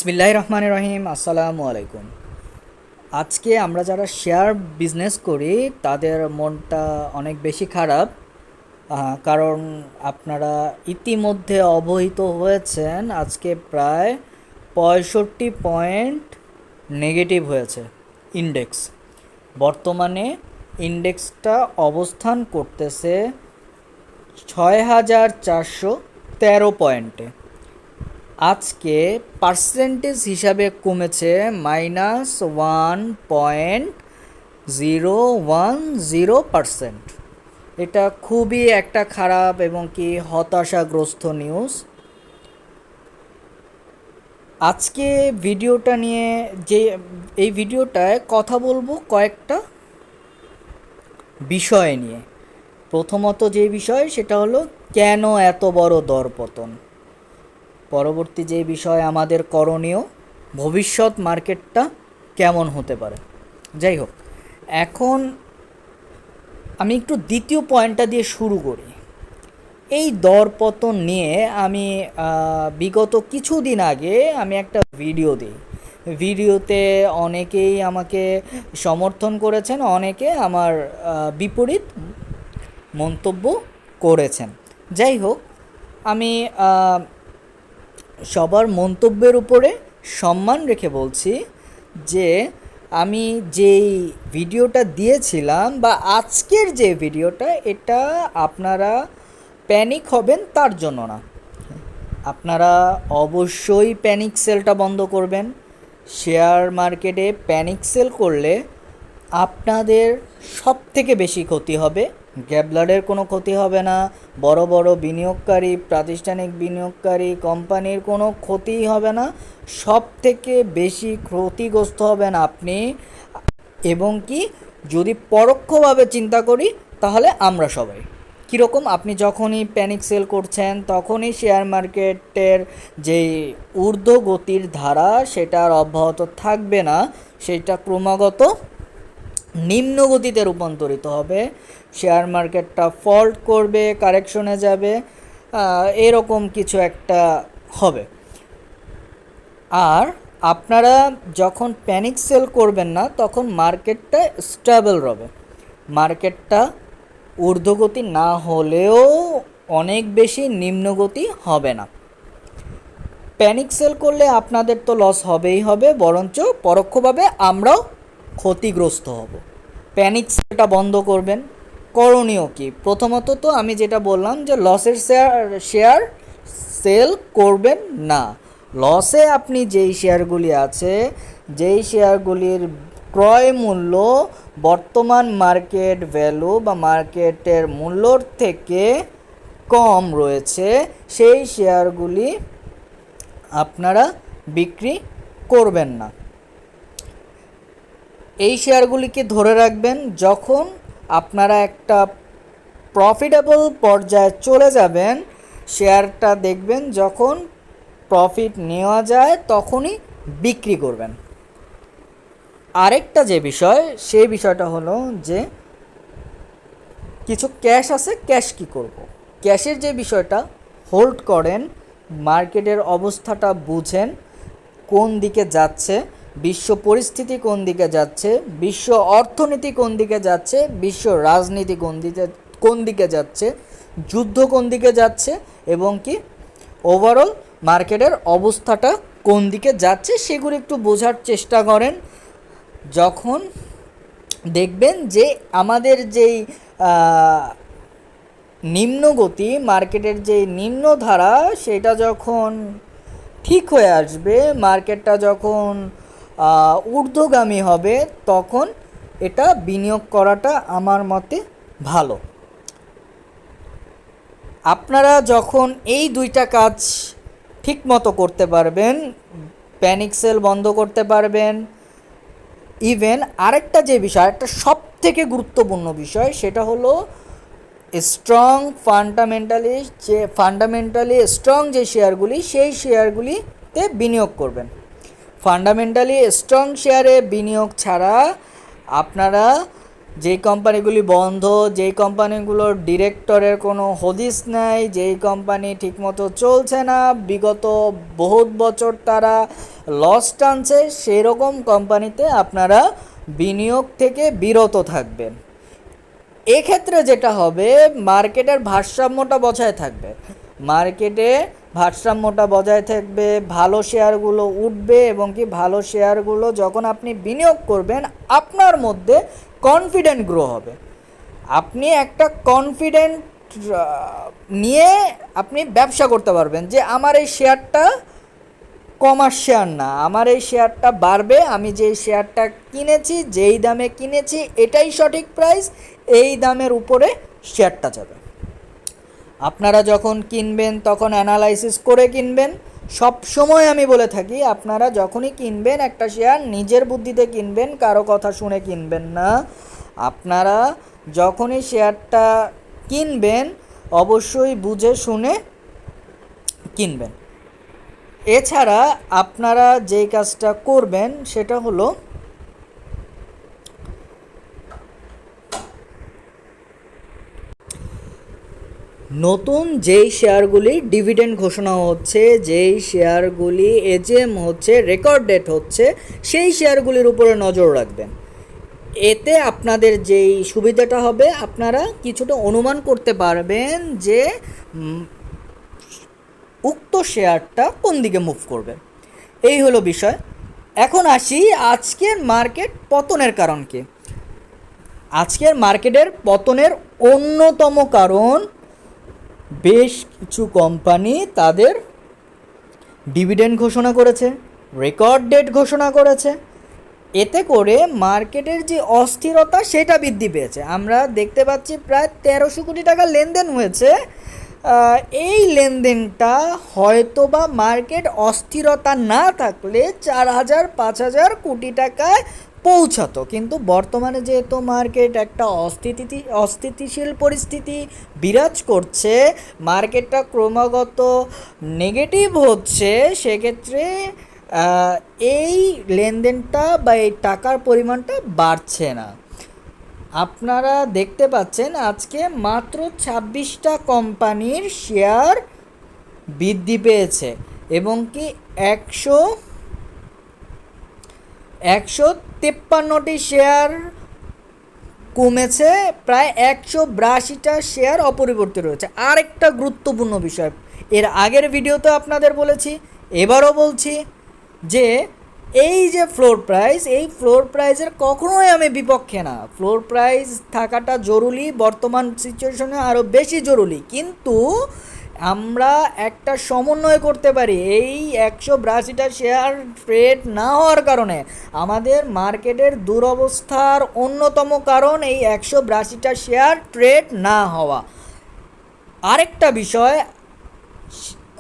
বিসমিল্লাহির রহমানির রহিম। আসসালামু আলাইকুম। আজকে আমরা যারা শেয়ার বিজনেস করি তাদের মনটা অনেক বেশি খারাপ, কারণ আপনারা ইতিমধ্যে অবহিত হয়েছেন আজকে প্রায় 65 পয়েন্ট নেগেটিভ হয়েছে ইন্ডেক্স। বর্তমানে ইন্ডেক্সটা অবস্থান করতেছে 6413 পয়েন্টে। আজকে পার্সেন্টেজ হিসাবে কমেছে -1.010%। এটা খুবই একটা খারাপ এবং কি হতাশাগ্রস্ত নিউজ। আজকে ভিডিওটা নিয়ে এই ভিডিওটায় কথা বলবো কয়েকটা বিষয় নিয়ে। প্রথমত যে বিষয় সেটা হলো কেন এত বড় দরপতন, পরবর্তী যে বিষয় আমাদের করণীয়, ভবিষ্যৎ মার্কেটটা কেমন হতে পারে। যাই হোক, এখন আমি একটু দ্বিতীয় পয়েন্টটা দিয়ে শুরু করি। এই দরপতন নিয়ে আমি বিগত কিছুদিন আগে আমি একটা ভিডিও দিই। ভিডিওতে অনেকেই আমাকে সমর্থন করেছেন, অনেকে আমার বিপরীত মন্তব্য করেছেন। যাই হোক, আমি সবার মন্তব্যের উপরে সম্মান রেখে বলছি যে আমি যেই ভিডিওটা দিয়েছিলাম বা আজকের যে ভিডিওটা, এটা আপনারা প্যানিক হবেন তার জন্য না। আপনারা অবশ্যই প্যানিক সেলটা বন্ধ করবেন। শেয়ার মার্কেটে প্যানিক সেল করলে আপনাদের সব থেকে বেশি ক্ষতি হবে, গ্যাবলারের কোনো ক্ষতি হবে না। বড় বড় বিনিয়োগকারী, প্রাতিষ্ঠানিক বিনিয়োগকারী কোম্পানির কোনো ক্ষতিই হবে না। সব থেকে বেশি ক্ষতিগ্রস্ত হবেন আপনি, এবং কি যদি পরোক্ষভাবে চিন্তা করি তাহলে আমরা সবাই। কীরকম, আপনি যখনই প্যানিক সেল করছেন তখনই শেয়ার মার্কেটের যেই ঊর্ধ্বগতির ধারা সেটা আর অব্যাহত থাকবে না, সেটা ক্রমাগত নিম্ন গতিতে রূপান্তরিত হবে। শেয়ার মার্কেটটা ফল্ট করবে, কারেকশনে যাবে, এরকম কিছু একটা হবে। আর আপনারা যখন প্যানিক সেল করবেন না তখন মার্কেটটা স্টেবল হবে। মার্কেটটা ঊর্ধ্বগতি না হলেও অনেক বেশি নিম্নগতি হবে না। প্যানিক সেল করলে আপনাদের তো লস হবেই হবে, বরঞ্চ পরোক্ষভাবে আমরাও ক্ষতিগ্রস্ত হব। প্যানিক সেলটা বন্ধ করবেন। করণীয় কি? প্রথমত তো আমি যেটা বললাম যে লসের শেয়ার সেল করবেন না। লসে আপনি যেই শেয়ারগুলি আছে, যেই শেয়ারগুলির ক্রয় মূল্য বর্তমান মার্কেট ভ্যালু বা মার্কেটের মূল্যর থেকে কম রয়েছে, সেই শেয়ারগুলি আপনারা বিক্রি করবেন না। এই শেয়ারগুলিকে ধরে রাখবেন। যখন আপনারা একটা প্রফিটেবল পর্যায়ে চলে যাবেন, শেয়ারটা দেখবেন যখন প্রফিট নেওয়া যায় তখনই বিক্রি করবেন। আরেকটা যে বিষয়, সেই বিষয়টা হলো যে কিছু ক্যাশ আছে, ক্যাশ কি করব। ক্যাশের যে বিষয়টা, হোল্ড করেন, মার্কেটের অবস্থাটা বুঝেন, কোন দিকে যাচ্ছে, বিশ্ব পরিস্থিতি কোন দিকে যাচ্ছে, বিশ্ব অর্থনীতি কোন দিকে যাচ্ছে, বিশ্ব রাজনীতি কোন দিকে যাচ্ছে, যুদ্ধ কোন দিকে যাচ্ছে, এবং কি ওভারঅল মার্কেটের অবস্থাটা কোন দিকে যাচ্ছে, সেগুলো একটু বোঝার চেষ্টা করেন। যখন দেখবেন যে আমাদের যেই নিম্নগতি, মার্কেটের যে নিম্নধারা, সেটা যখন ঠিক হয়ে আসবে, মার্কেটটা যখন ঊর্ধ্বগামী হবে, তখন এটা বিনিয়োগ করাটা আমার মতে ভালো। আপনারা যখন এই দুইটা কাজ ঠিক মতো করতে পারবেন, প্যানিক সেল বন্ধ করতে পারবেন, ইভেন আরেকটা যে বিষয়, একটা সব থেকে গুরুত্বপূর্ণ বিষয়, সেটা হলো স্ট্রং ফান্ডামেন্টালি স্ট্রং যে শেয়ারগুলি, সেই শেয়ারগুলিতে বিনিয়োগ করবেন। ফান্ডামেন্টালি স্ট্রং শেয়ারে বিনিয়োগ ছাড়া আপনারা যেই কোম্পানিগুলি বন্ধ, যেই কোম্পানিগুলোর ডিরেক্টরের কোনো হদিস নাই, যেই কোম্পানি ঠিকমতো চলছে না, বিগত বহুত বছর তারা লস টানছে, সেরকম কোম্পানিতে আপনারা বিনিয়োগ থেকে বিরত থাকবেন। এক্ষেত্রে যেটা হবে, মার্কেটের ভারসাম্যটা বজায় থাকবে, মার্কেটে ভারসাম্যটা বজায় থাকবে, ভালো শেয়ারগুলো উঠবে এবং কি ভালো শেয়ারগুলো যখন আপনি বিনিয়োগ করবেন আপনার মধ্যে কনফিডেন্ট গ্রো হবে। আপনি একটা কনফিডেন্ট নিয়ে আপনি ব্যবসা করতে পারবেন যে আমার এই শেয়ারটা কমার শেয়ার না, আমার এই শেয়ারটা বাড়বে, আমি যেই শেয়ারটা কিনেছি, যেই দামে কিনেছি এটাই সঠিক প্রাইস, এই দামের উপরে শেয়ারটা যাবে। আপনারা যখন কিনবেন তখন অ্যানালাইসিস করে কিনবেন। সব সময় আমি বলে থাকি, আপনারা যখনই কিনবেন একটা শেয়ার নিজের বুদ্ধিতে কিনবেন, কারো কথা শুনে কিনবেন না। আপনারা যখনই শেয়ারটা কিনবেন অবশ্যই বুঝে শুনে কিনবেন। এছাড়া আপনারা যেই কাজটা করবেন সেটা হলো নতুন যেই শেয়ারগুলি ডিভিডেন্ড ঘোষণা হচ্ছে, যেই শেয়ারগুলি এজেম হচ্ছে, রেকর্ড ডেট হচ্ছে, সেই শেয়ারগুলির উপরে নজর রাখবেন। এতে আপনাদের যেই সুবিধাটা হবে, আপনারা কিছুটা অনুমান করতে পারবেন যে উক্ত শেয়ারটা কোন দিকে মুভ করবে। এই হলো বিষয়। এখন আসি আজকের মার্কেট পতনের কারণ কি। আজকের মার্কেটের পতনের অন্যতম কারণ বেশ কিছু কোম্পানি তাদের ডিভিডেন্ড ঘোষণা করেছে, রেকর্ড ডেট ঘোষণা করেছে। এতে করে মার্কেটের যে অস্থিরতা সেটা বৃদ্ধি পেয়েছে। আমরা দেখতে পাচ্ছি প্রায় 1300 কোটি টাকা লেনদেন হয়েছে। এই লেনদেনটা হয়তো বা মার্কেট অস্থিরতা না থাকলে 4000-5000 কোটি টাকায় পৌঁছাতো, কিন্তু বর্তমানে যেহেতু মার্কেট একটা অস্থিতিশীল পরিস্থিতি বিরাজ করছে, মার্কেটটা ক্রমাগত নেগেটিভ হচ্ছে, সেক্ষেত্রে এই লেনদেনটা বা এই টাকার পরিমাণটা বাড়ছে না। আপনারা দেখতে পাচ্ছেন আজকে মাত্র 26টা কোম্পানির শেয়ার বৃদ্ধি পেয়েছে এবং কি 153টি শেয়ার কমেছে, প্রায় 182টা শেয়ার অপরিবর্তিত রয়েছে। আরেকটা গুরুত্বপূর্ণ বিষয়, এর আগের ভিডিওতে আপনাদের বলেছি, এবারও বলছি যে এই যে ফ্লোর প্রাইস, এই ফ্লোর প্রাইসের কখনোই আমি বিপক্ষে না। ফ্লোর প্রাইস থাকাটা জরুরি, বর্তমান সিচুয়েশনে আরও বেশি জরুরি, কিন্তু আমরা একটা সমন্বয় করতে পারি। এই 182টা শেয়ার ট্রেড না হওয়ার কারণে আমাদের মার্কেটের দুরবস্থার অন্যতম কারণ এই 182টা শেয়ার ট্রেড না হওয়া। আরেকটা বিষয়,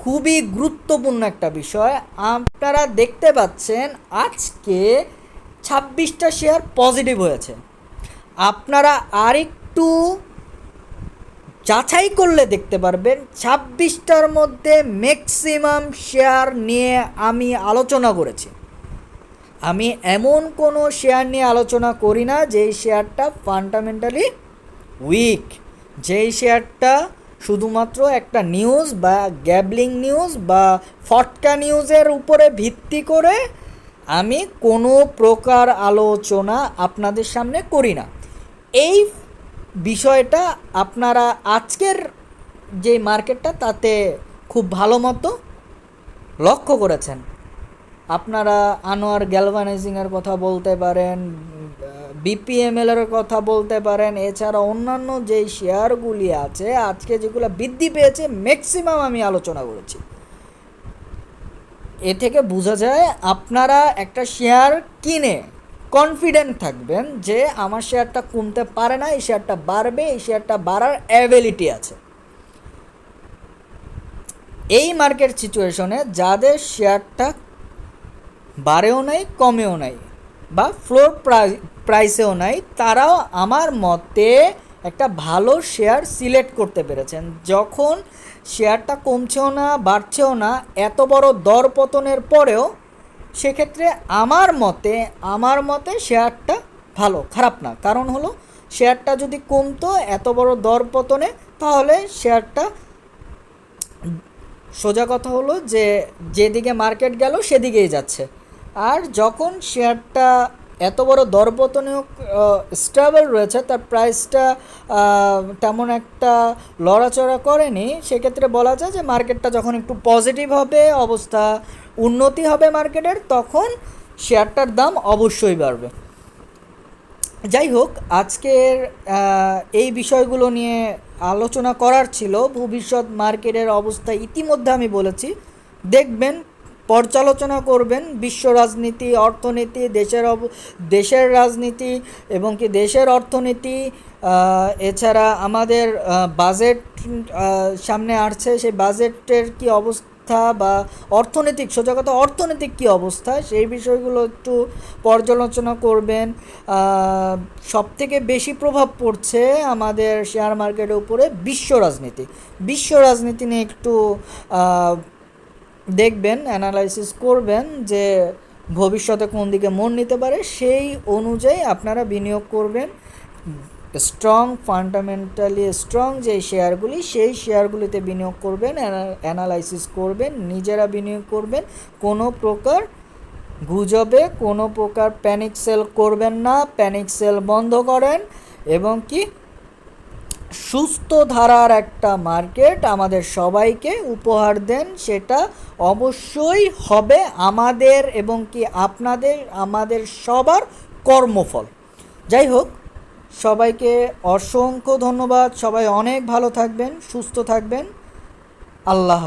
খুবই গুরুত্বপূর্ণ একটা বিষয়, আপনারা দেখতে পাচ্ছেন আজকে 26টা শেয়ার পজিটিভ হয়েছে। আপনারা আরেকটু যাচাই করলে দেখতে পারবেন 26টার মধ্যে ম্যাক্সিমাম শেয়ার নিয়ে আমি আলোচনা করেছি। আমি এমন কোনো শেয়ার নিয়ে আলোচনা করি না যেই শেয়ারটা ফান্ডামেন্টালি উইক, যেই শেয়ারটা শুধুমাত্র একটা নিউজ বা গ্যাবলিং নিউজ বা ফটকা নিউজের উপরে ভিত্তি করে আমি কোনো প্রকার আলোচনা আপনাদের সামনে করি না। এই বিষয়টা আপনারা আজকের যে মার্কেটটা তাতে খুব ভালো মতো লক্ষ্য করেছেন। আপনারা আনোয়ার গ্যালভানাইজিংয়ের কথা বলতে পারেন, বিপিএমএলের কথা বলতে পারেন, এছাড়া অন্যান্য যেই শেয়ারগুলি আছে আজকে যেগুলো বৃদ্ধি পেয়েছে ম্যাক্সিমাম আমি আলোচনা করেছি। এ থেকে বোঝা যায় আপনারা একটা শেয়ার কিনে কনফিডেন্ট থাকবেন যে আমার শেয়ারটা কমতে পারে না, এই শেয়ারটা বাড়বে, এই শেয়ারটা বাড়ার অ্যাবিলিটি আছে। এই মার্কেট সিচুয়েশনে যাদের শেয়ারটা বাড়েও নাই, কমেও নাই বা ফ্লোর প্রাইসেও নাই, তারাও আমার মতে একটা ভালো শেয়ার সিলেক্ট করতে পেরেছেন। যখন শেয়ারটা কমছেও না, বাড়ছেও না, এত বড় দর পতনের পরেও, সেক্ষেত্রে আমার মতে শেয়ারটা ভালো, খারাপ না। কারণ হলো শেয়ারটা যদি কমতো এত বড় দরপতনে, তাহলে শেয়ারটা, সোজা কথা হলো যে যেদিকে মার্কেট গেল সেদিকেই যাচ্ছে। আর যখন শেয়ারটা এত বড় দরপতনেও স্টেবল রয়েছে, তার প্রাইসটা তেমন একটা লড়াচড়া করেনি, সেক্ষেত্রে বলা যায় যে মার্কেটটা যখন একটু পজিটিভ হবে, অবস্থা উন্নতি হবে মার্কেটের, তখন শেয়ারটার দাম অবশ্যই বাড়বে। যাই হোক, আজকের এই বিষয়গুলো নিয়ে আলোচনা করার ছিল। ভবিষ্যৎ মার্কেটের অবস্থা ইতিমধ্যে আমি বলেছি, দেখবেন, পর্যালোচনা করবেন বিশ্ব রাজনীতি, অর্থনীতি, দেশের রাজনীতি এবং কি দেশের অর্থনীতি, এছাড়া আমাদের বাজেট সামনে আসছে, সেই বাজেটের কি অবস্থা বা অর্থনৈতিক, সোজা কথা অর্থনৈতিক কী অবস্থা, সেই বিষয়গুলো একটু পর্যালোচনা করবেন। সবথেকে বেশি প্রভাব পড়ছে আমাদের শেয়ার মার্কেটের উপরে বিশ্ব রাজনীতি নিয়ে একটু দেখবেন, অ্যানালাইসিস করবেন যে ভবিষ্যতে কোন দিকে মন নিতে পারে, সেই অনুযায়ী আপনারা বিনিয়োগ করবেন। স্ট্রং, ফান্ডামেন্টালি স্ট্রং যে শেয়ারগুলি, সেই শেয়ারগুলিতে বিনিয়োগ করবেন, অ্যানালাইসিস করবেন, নিজেরা বিনিয়োগ করবেন। কোনো প্রকার গুজবে, কোনো প্রকার প্যানিক সেল করবেন না, প্যানিক সেল বন্ধ করেন, এবং কি সুস্থ ধারার একটা মার্কেট আমাদের সবাইকে উপহার দেন। সেটা অবশ্যই হবে আমাদের এবং কি আপনাদের, আমাদের সবার কর্মফল। যাই হোক, সবাইকে অসংখ্য ধন্যবাদ। সবাই অনেক ভালো থাকবেন, সুস্থ থাকবেন। আল্লাহ।